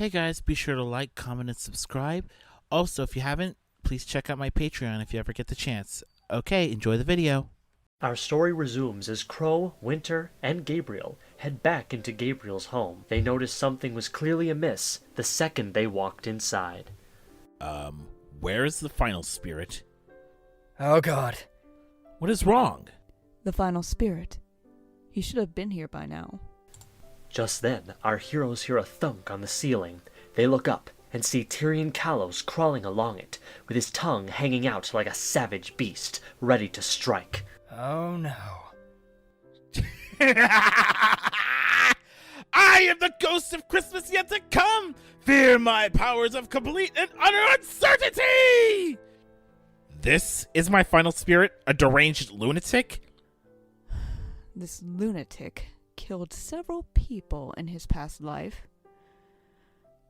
Hey guys, be sure to like, comment, and subscribe. Also, if you haven't, please check out my Patreon if you ever get the chance. Okay, enjoy the video. Our story resumes as Crow, Winter, and Gabriel head back into Gabriel's home. They noticed something was clearly amiss the second they walked inside. Where is the final spirit? Oh god. What is wrong? The final spirit. He should have been here by now. Just then, our heroes hear a thunk on the ceiling. They look up and see Tyrian crawling along it, with his tongue hanging out like a savage beast, ready to strike. Oh no. I am the ghost of Christmas yet to come! Fear my powers of complete and utter uncertainty! This is my final spirit, a deranged lunatic? This lunatic killed several people in his past life,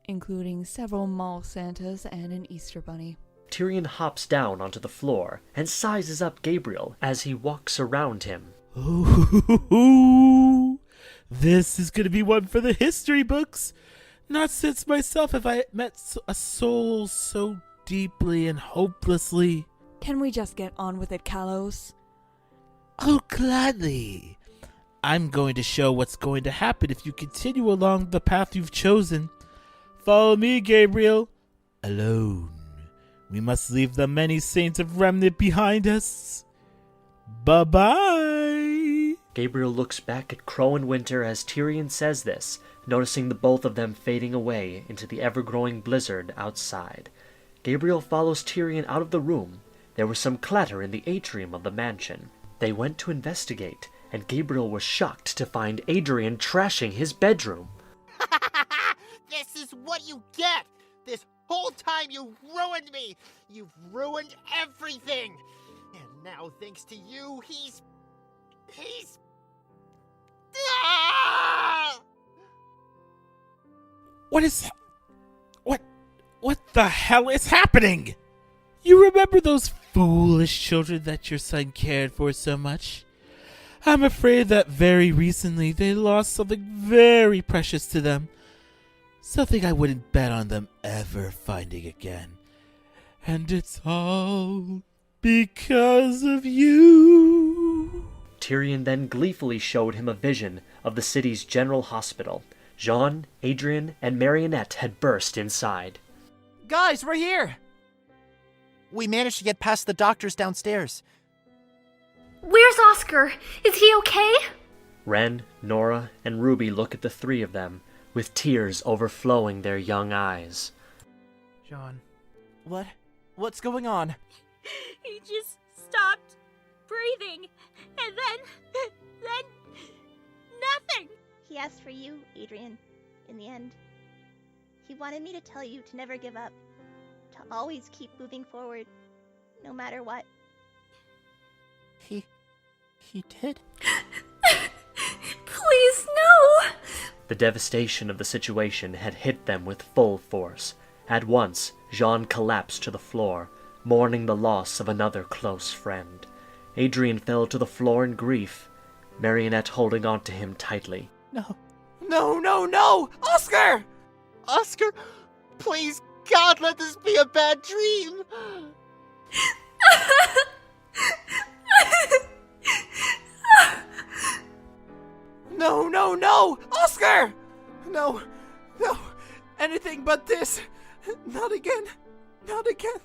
including several mall Santas and an Easter bunny. Tyrian hops down onto the floor and sizes up Gabriel as he walks around him. Ooh, this is going to be one for the history books. Not since myself have I met a soul so deeply and hopelessly. Can we just get on with it, Kalos? Oh, gladly. I'm going to show what's going to happen if you continue along the path you've chosen. Follow me, Gabriel. Alone. We must leave the many saints of Remnant behind us. Bye-bye. Gabriel looks back at Crow and Winter as Tyrian says this, noticing the both of them fading away into the ever-growing blizzard outside. Gabriel follows Tyrian out of the room. There was some clatter in the atrium of the mansion. They went to investigate, and Gabriel was shocked to find Adrian trashing his bedroom. This is what you get! This whole time you ruined me! You've ruined everything! And now, thanks to you, he's... Ah! What the hell is happening? You remember those foolish children that your son cared for so much? I'm afraid that very recently they lost something very precious to them. Something I wouldn't bet on them ever finding again. And it's all because of you. Tyrian then gleefully showed him a vision of the city's general hospital. Jean, Adrian, and Marionette had burst inside. Guys, we're here! We managed to get past the doctors downstairs. Where's Oscar? Is he okay? Ren, Nora, and RWBY look at the three of them, with tears overflowing their young eyes. John, what's going on? He just stopped breathing, and then nothing. He asked for you, Adrian, in the end. He wanted me to tell you to never give up, to always keep moving forward, no matter what. He did? Please, no! The devastation of the situation had hit them with full force. At once, Jean collapsed to the floor, mourning the loss of another close friend. Adrian fell to the floor in grief, Marionette holding on to him tightly. No! Oscar! Oscar, please, God, let this be a bad dream! No! Oscar! No! Anything but this! Not again!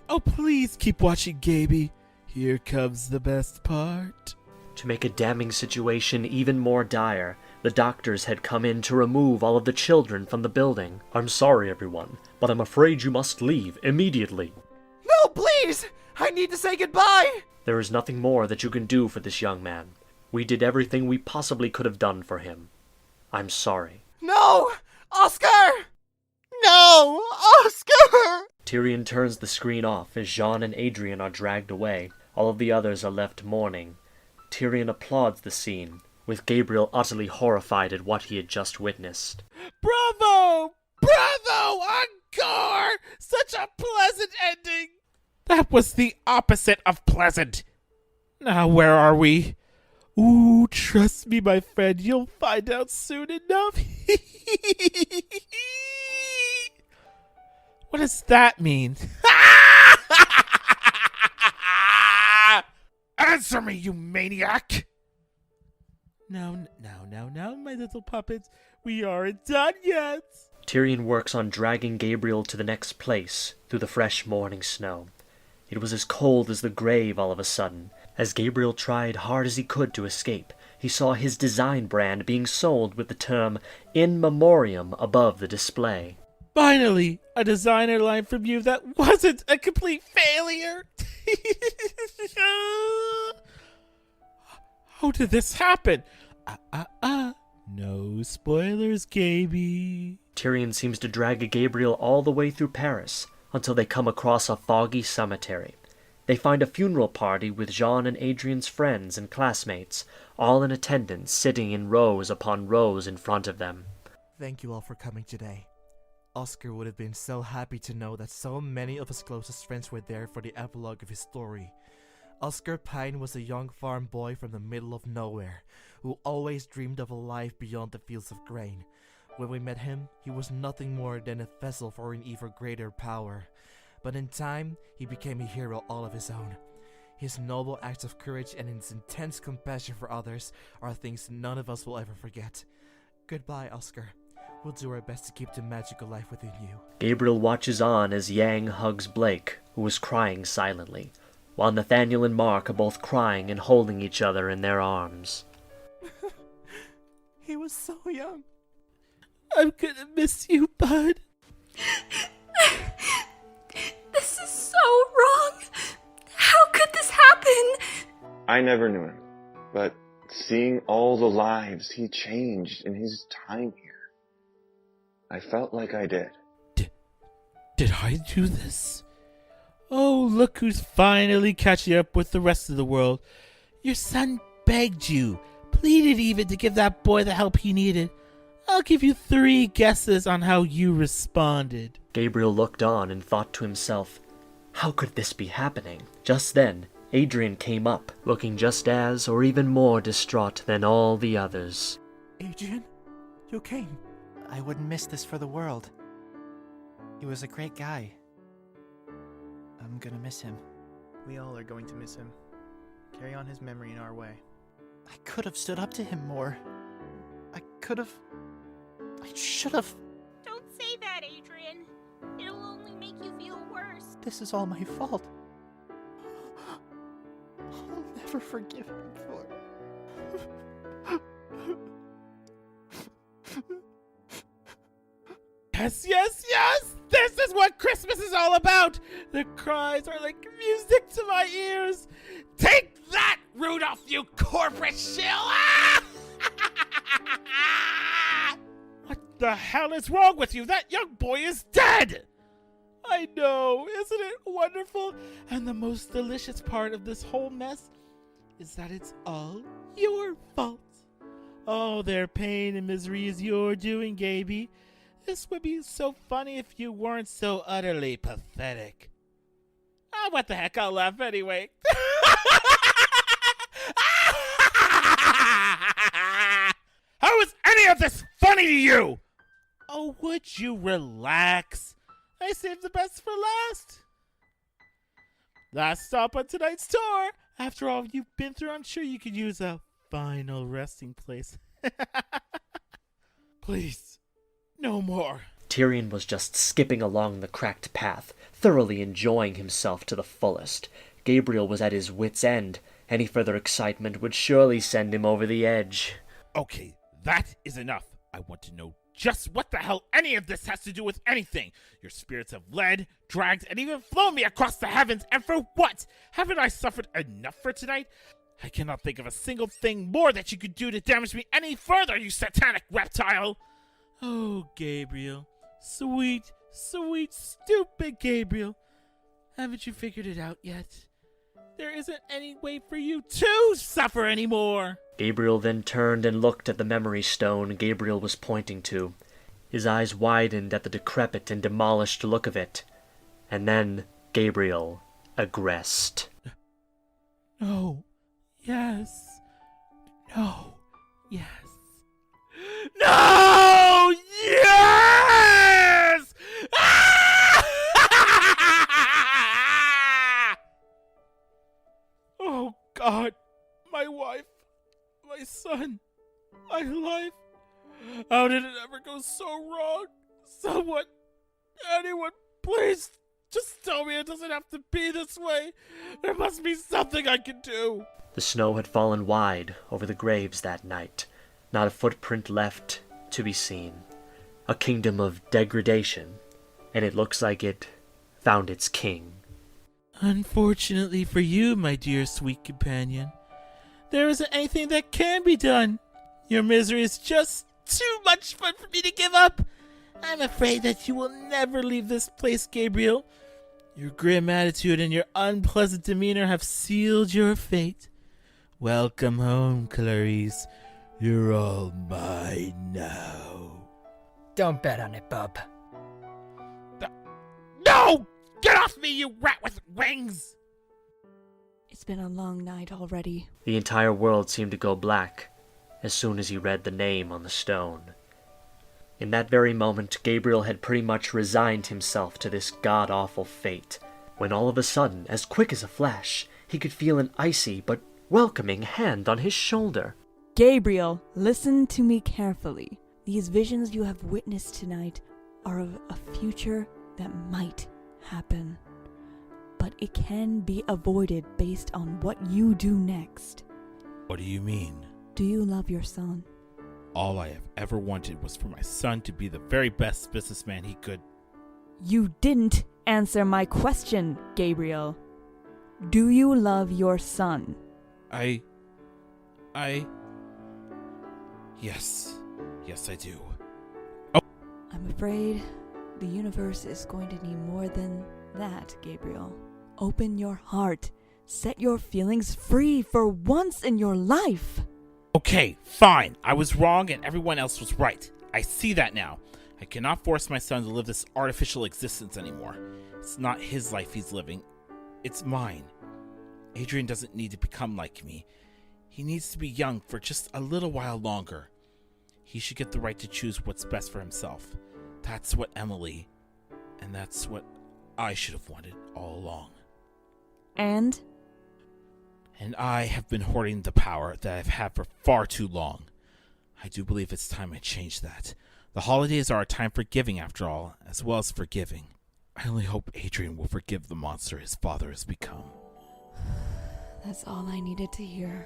Oh, please keep watching, Gaby. Here comes the best part. To make a damning situation even more dire, the doctors had come in to remove all of the children from the building. I'm sorry, everyone, but I'm afraid you must leave immediately. No, please! I need to say goodbye! There is nothing more that you can do for this young man. We did everything we possibly could have done for him. I'm sorry. No! Oscar! No! Oscar! Tyrian turns the screen off as Jean and Adrian are dragged away. All of the others are left mourning. Tyrian applauds the scene, with Gabriel utterly horrified at what he had just witnessed. Bravo! Encore! Such a pleasant ending! That was the opposite of pleasant. Now where are we? Ooh, trust me, my friend, you'll find out soon enough. What does that mean? Answer me, you maniac! No, my little puppets. We aren't done yet. Tyrian works on dragging Gabriel to the next place through the fresh morning snow. It was as cold as the grave all of a sudden. As Gabriel tried hard as he could to escape, he saw his design brand being sold with the term "In Memoriam" above the display. Finally, a designer line from you that wasn't a complete failure. How did this happen? No spoilers, Gaby. Tyrian seems to drag Gabriel all the way through Paris until they come across a foggy cemetery. They find a funeral party with Jean and Adrian's friends and classmates, all in attendance, sitting in rows upon rows in front of them. Thank you all for coming today. Oscar would have been so happy to know that so many of his closest friends were there for the epilogue of his story. Oscar Pine was a young farm boy from the middle of nowhere, who always dreamed of a life beyond the fields of grain. When we met him, he was nothing more than a vessel for an even greater power. But in time, he became a hero all of his own. His noble acts of courage and his intense compassion for others are things none of us will ever forget. Goodbye, Oscar. We'll do our best to keep the magic alive within you. Gabriel watches on as Yang hugs Blake, who is crying silently, while Nathaniel and Mark are both crying and holding each other in their arms. He was so young. I'm gonna miss you, bud. This is so wrong. How could this happen? I never knew him, but seeing all the lives he changed in his time here, I felt like I did. Did I do this? Oh, look who's finally catching up with the rest of the world. Your son begged you, pleaded even to give that boy the help he needed. I'll give you 3 guesses on how you responded. Gabriel looked on and thought to himself, how could this be happening? Just then, Adrian came up, looking just as, or even more distraught than all the others. Adrian, you came. I wouldn't miss this for the world. He was a great guy. I'm gonna miss him. We all are going to miss him. Carry on his memory in our way. I could have stood up to him more. I should have. Don't say that, Adrian. It'll only make you feel worse. This is all my fault. I'll never forgive him for. Yes! This is what Christmas is all about! The cries are like music to my ears! Take that, Rudolph, you corporate shill! Ah! What the hell is wrong with you? That young boy is dead! I know, isn't it wonderful? And the most delicious part of this whole mess is that it's all your fault. All their pain and misery is your doing, Gaby. This would be so funny if you weren't so utterly pathetic. Ah, what the heck, I'll laugh anyway. How is any of this funny to you? Oh, would you relax? I saved the best for last. Last stop on tonight's tour. After all you've been through, I'm sure you could use a final resting place. Please, no more. Tyrian was just skipping along the cracked path, thoroughly enjoying himself to the fullest. Gabriel was at his wit's end. Any further excitement would surely send him over the edge. Okay, that is enough. I want to know just what the hell any of this has to do with anything. Your spirits have led, dragged, and even flown me across the heavens, and for what? Haven't I suffered enough for tonight? I cannot think of a single thing more that you could do to damage me any further, you satanic reptile! Oh, Gabriel. Sweet, stupid Gabriel. Haven't you figured it out yet? There isn't any way for you to suffer anymore! Gabriel then turned and looked at the memory stone Gabriel was pointing to. His eyes widened at the decrepit and demolished look of it. And then Gabriel Agreste. No. Yes. No. Yes. No! Yes! Ah! God, my wife, my son, my life. How did it ever go so wrong? Someone, anyone, please, just tell me it doesn't have to be this way. There must be something I can do. The snow had fallen wide over the graves that night, not a footprint left to be seen. A kingdom of degradation, and it looks like it found its king. Unfortunately for you, my dear sweet companion, there isn't anything that can be done. Your misery is just too much fun for me to give up. I'm afraid that you will never leave this place, Gabriel. Your grim attitude and your unpleasant demeanor have sealed your fate. Welcome home, Clarice. You're all mine now. Don't bet on it, bub. No! Get off me, you rat with wings! It's been a long night already. The entire world seemed to go black as soon as he read the name on the stone. In that very moment, Gabriel had pretty much resigned himself to this god-awful fate, when all of a sudden, as quick as a flash, he could feel an icy but welcoming hand on his shoulder. Gabriel, listen to me carefully. These visions you have witnessed tonight are of a future that might happen. But it can be avoided based on what you do next. What do you mean? Do you love your son? All I have ever wanted was for my son to be the very best businessman he could. You didn't answer my question, Gabriel. Do you love your son? Yes, I do. I'm afraid the universe is going to need more than that, Gabriel. Open your heart. Set your feelings free for once in your life. Okay, fine. I was wrong and everyone else was right. I see that now. I cannot force my son to live this artificial existence anymore. It's not his life he's living. It's mine. Adrian doesn't need to become like me. He needs to be young for just a little while longer. He should get the right to choose what's best for himself. That's what Emily, and that's what I should have wanted all along. And I have been hoarding the power that I've had for far too long. I do believe it's time I change that. The holidays are a time for giving, after all, as well as forgiving. I only hope Adrian will forgive the monster his father has become. that's all I needed to hear.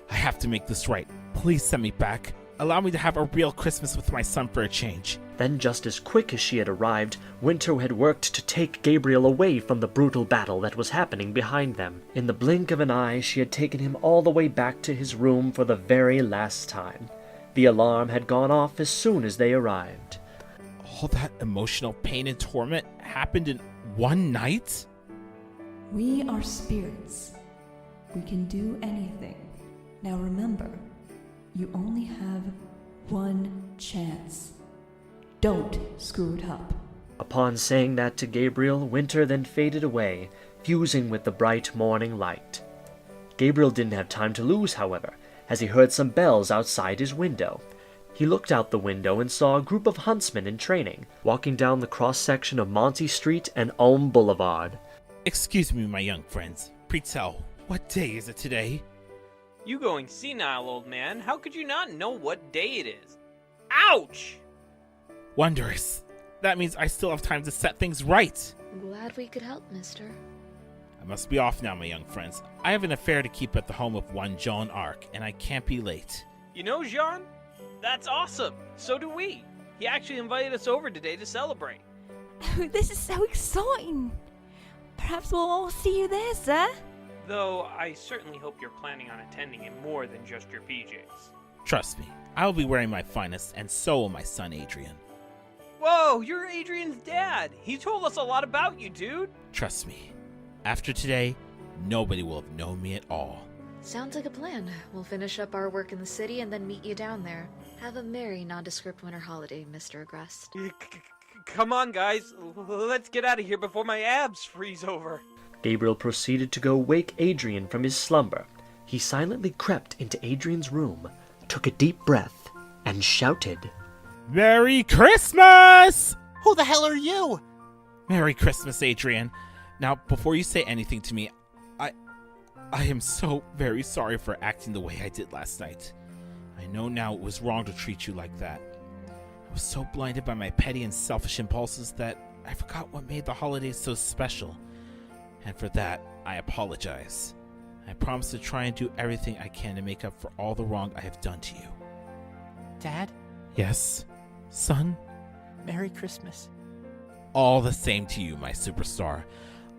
I have to make this right. Please send me back. Allow me to have a real Christmas with my son for a change. Then, just as quick as she had arrived, Winter had worked to take Gabriel away from the brutal battle that was happening behind them. In the blink of an eye, she had taken him all the way back to his room for the very last time. The alarm had gone off as soon as they arrived. All that emotional pain and torment happened in one night? We are spirits. We can do anything. Now remember, you only have one chance. Don't screw it up. Upon saying that to Gabriel, Winter then faded away, fusing with the bright morning light. Gabriel didn't have time to lose, however, as he heard some bells outside his window. He looked out the window and saw a group of huntsmen in training, walking down the cross-section of Monty Street and Ulm Boulevard. Excuse me, my young friends. Please tell, what day is it today? You going senile, old man. How could you not know what day it is? Ouch! Wondrous. That means I still have time to set things right. Glad we could help, mister. I must be off now, my young friends. I have an affair to keep at the home of one Jean Arc, and I can't be late. You know Jean? That's awesome. So do we. He actually invited us over today to celebrate. Oh, this is so exciting. Perhaps we'll all see you there, sir. Though I certainly hope you're planning on attending in more than just your PJs. Trust me, I will be wearing my finest, and so will my son Adrian. Whoa, you're Adrian's dad. He told us a lot about you, dude. Trust me, after today, nobody will have known me at all. Sounds like a plan. We'll finish up our work in the city and then meet you down there. Have a merry nondescript winter holiday, Mr. Agreste. Come on, guys. Let's get out of here before my abs freeze over. Gabriel proceeded to go wake Adrian from his slumber. He silently crept into Adrian's room, took a deep breath, and shouted, Merry Christmas! Who the hell are you? Merry Christmas, Adrian. Now, before you say anything to me, I am so very sorry for acting the way I did last night. I know now it was wrong to treat you like that. I was so blinded by my petty and selfish impulses that I forgot what made the holidays so special. And for that, I apologize. I promise to try and do everything I can to make up for all the wrong I have done to you. Dad? Yes, son? Merry Christmas. All the same to you, my superstar.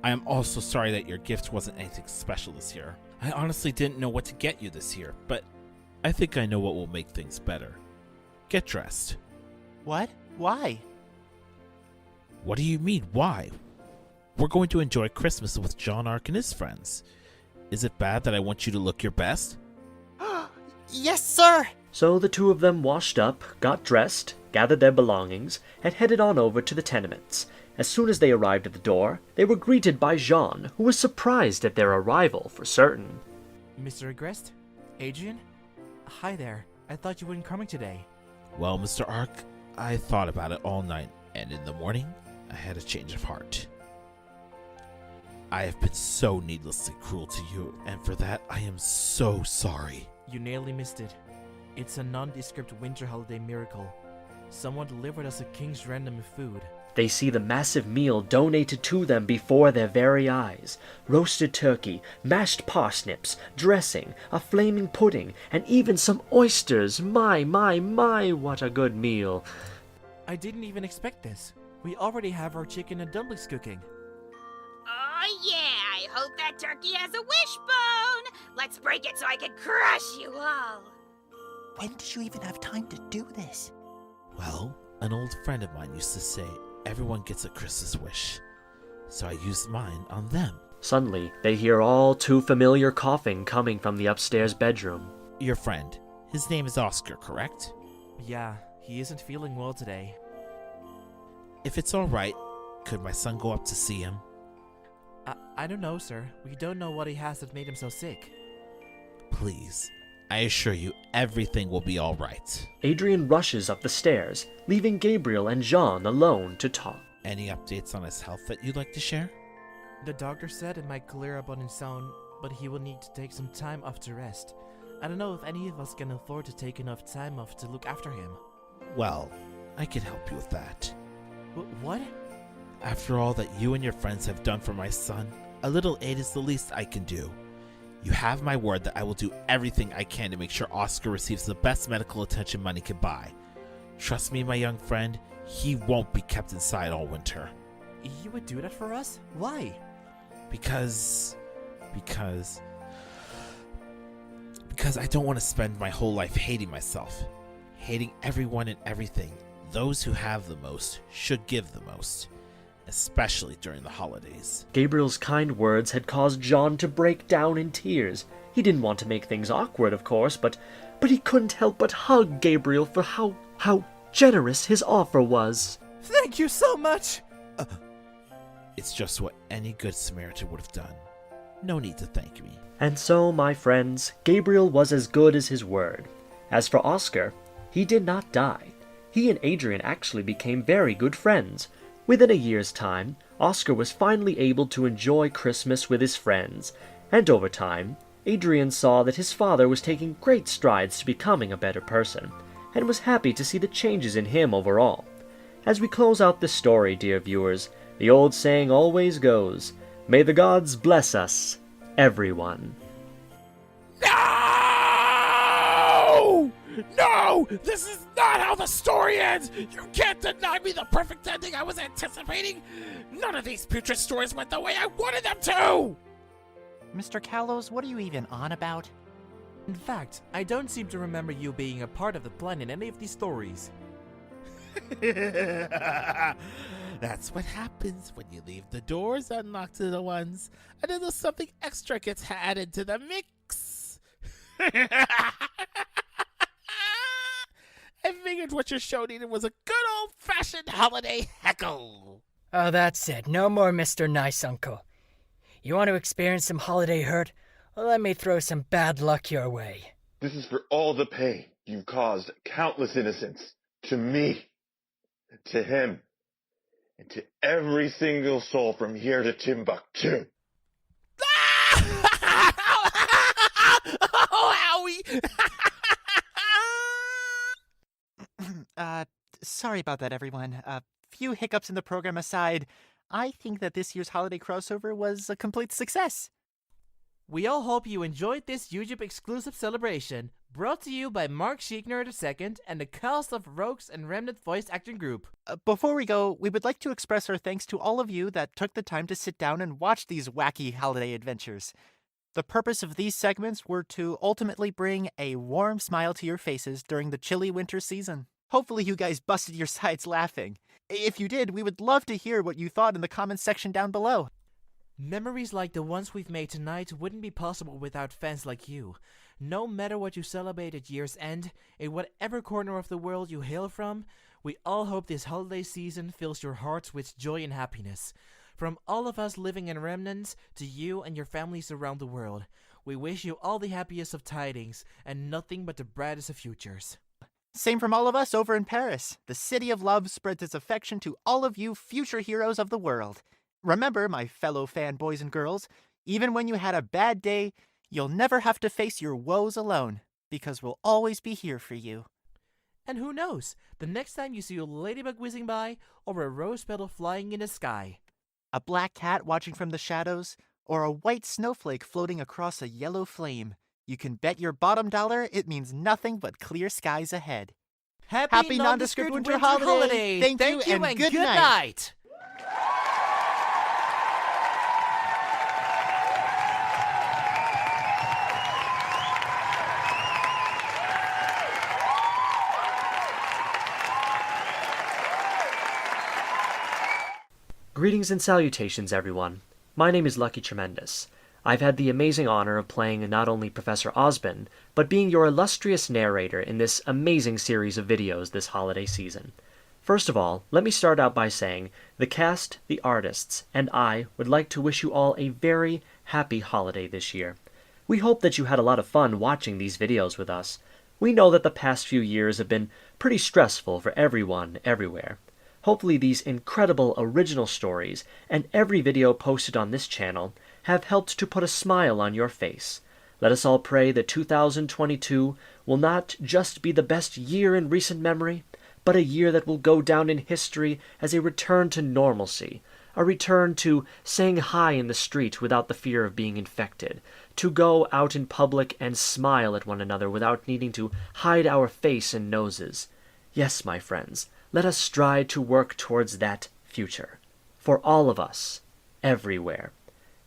I am also sorry that your gift wasn't anything special this year. I honestly didn't know what to get you this year, but I think I know what will make things better. Get dressed. What? Why? What do you mean, why? We're going to enjoy Christmas with John Ark and his friends. Is it bad that I want you to look your best? Yes, sir! So the two of them washed up, got dressed, gathered their belongings, and headed on over to the tenements. As soon as they arrived at the door, they were greeted by Jean, who was surprised at their arrival for certain. Mr. Agreste? Adrian? Hi there. I thought you weren't coming today. Well, Mr. Ark, I thought about it all night, and in the morning, I had a change of heart. I have been so needlessly cruel to you, and for that, I am so sorry. You nearly missed it. It's a nondescript winter holiday miracle. Someone delivered us a king's random of food. They see the massive meal donated to them before their very eyes. Roasted turkey, mashed parsnips, dressing, a flaming pudding, and even some oysters. My, what a good meal. I didn't even expect this. We already have our chicken and dumplings cooking. Oh yeah, I hope that turkey has a wishbone! Let's break it so I can crush you all! When did you even have time to do this? Well, an old friend of mine used to say, everyone gets a Christmas wish. So I used mine on them. Suddenly, they hear all too familiar coughing coming from the upstairs bedroom. Your friend, his name is Oscar, correct? Yeah, he isn't feeling well today. If it's alright, could my son go up to see him? I don't know, sir. We don't know what he has that made him so sick. Please, I assure you everything will be alright. Adrian rushes up the stairs, leaving Gabriel and Jean alone to talk. Any updates on his health that you'd like to share? The doctor said it might clear up on its own, but he will need to take some time off to rest. I don't know if any of us can afford to take enough time off to look after him. Well, I can help you with that. What? After all that you and your friends have done for my son, a little aid is the least I can do. You have my word that I will do everything I can to make sure Oscar receives the best medical attention money can buy. Trust me, my young friend, he won't be kept inside all winter. You would do that for us? Why? Because I don't want to spend my whole life hating myself. Hating everyone and everything. Those who have the most should give the most. Especially during the holidays. Gabriel's kind words had caused Jean to break down in tears. He didn't want to make things awkward, of course, but he couldn't help but hug Gabriel for how generous his offer was. Thank you so much! It's just what any good Samaritan would have done. No need to thank me. And so, my friends, Gabriel was as good as his word. As for Oscar, he did not die. He and Adrian actually became very good friends. Within a year's time, Oscar was finally able to enjoy Christmas with his friends, and over time, Adrian saw that his father was taking great strides to becoming a better person, and was happy to see the changes in him overall. As we close out this story, dear viewers, the old saying always goes, may the gods bless us, everyone. No! This is not how the story ends! You can't deny me the perfect ending I was anticipating! None of these putrid stories went the way I wanted them to! Mr. Kalos, what are you even on about? In fact, I don't seem to remember you being a part of the plan in any of these stories. That's what happens when you leave the doors unlocked to the ones, and a little something extra gets added to the mix. I figured what your show needed was a good old-fashioned holiday heckle. Oh, that's it. No more Mr. Nice Uncle. You want to experience some holiday hurt? Well, let me throw some bad luck your way. This is for all the pain you've caused countless innocents. To me, to him, and to every single soul from here to Timbuktu. Sorry about that, everyone. Few hiccups in the program aside, I think that this year's holiday crossover was a complete success. We all hope you enjoyed this YouTube exclusive celebration, brought to you by MarkZschiegner II and the cast of Rogues and Remnant voice acting group. Before we go, we would like to express our thanks to all of you that took the time to sit down and watch these wacky holiday adventures. The purpose of these segments were to ultimately bring a warm smile to your faces during the chilly winter season. Hopefully you guys busted your sides laughing. If you did, we would love to hear what you thought in the comments section down below. Memories like the ones we've made tonight wouldn't be possible without fans like you. No matter what you celebrate at year's end, in whatever corner of the world you hail from, we all hope this holiday season fills your hearts with joy and happiness. From all of us living in Remnants to you and your families around the world, we wish you all the happiest of tidings and nothing but the brightest of futures. Same from all of us over in Paris. The City of Love spreads its affection to all of you future heroes of the world. Remember, my fellow fanboys and girls, even when you had a bad day, you'll never have to face your woes alone, because we'll always be here for you. And who knows, the next time you see a ladybug whizzing by or a rose petal flying in the sky, a black cat watching from the shadows, or a white snowflake floating across a yellow flame, you can bet your bottom dollar it means nothing but clear skies ahead. Happy nondescript winter holiday! Thank you and good night! Greetings and salutations, everyone. My name is LuckyTremendous. I've had the amazing honor of playing not only Professor Osbin, but being your illustrious narrator in this amazing series of videos this holiday season. First of all, let me start out by saying the cast, the artists, and I would like to wish you all a very happy holiday this year. We hope that you had a lot of fun watching these videos with us. We know that the past few years have been pretty stressful for everyone, everywhere. Hopefully these incredible original stories and every video posted on this channel have helped to put a smile on your face. Let us all pray that 2022 will not just be the best year in recent memory, but a year that will go down in history as a return to normalcy, a return to saying hi in the street without the fear of being infected, to go out in public and smile at one another without needing to hide our face and noses. Yes, my friends, let us strive to work towards that future. For all of us, everywhere.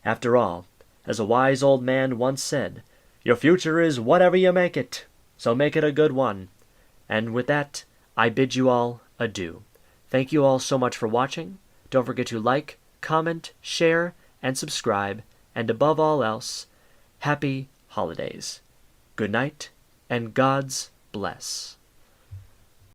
After all, as a wise old man once said, your future is whatever you make it, so make it a good one. And with that, I bid you all adieu. Thank you all so much for watching. Don't forget to like, comment, share, and subscribe. And above all else, happy holidays. Good night, and God's bless.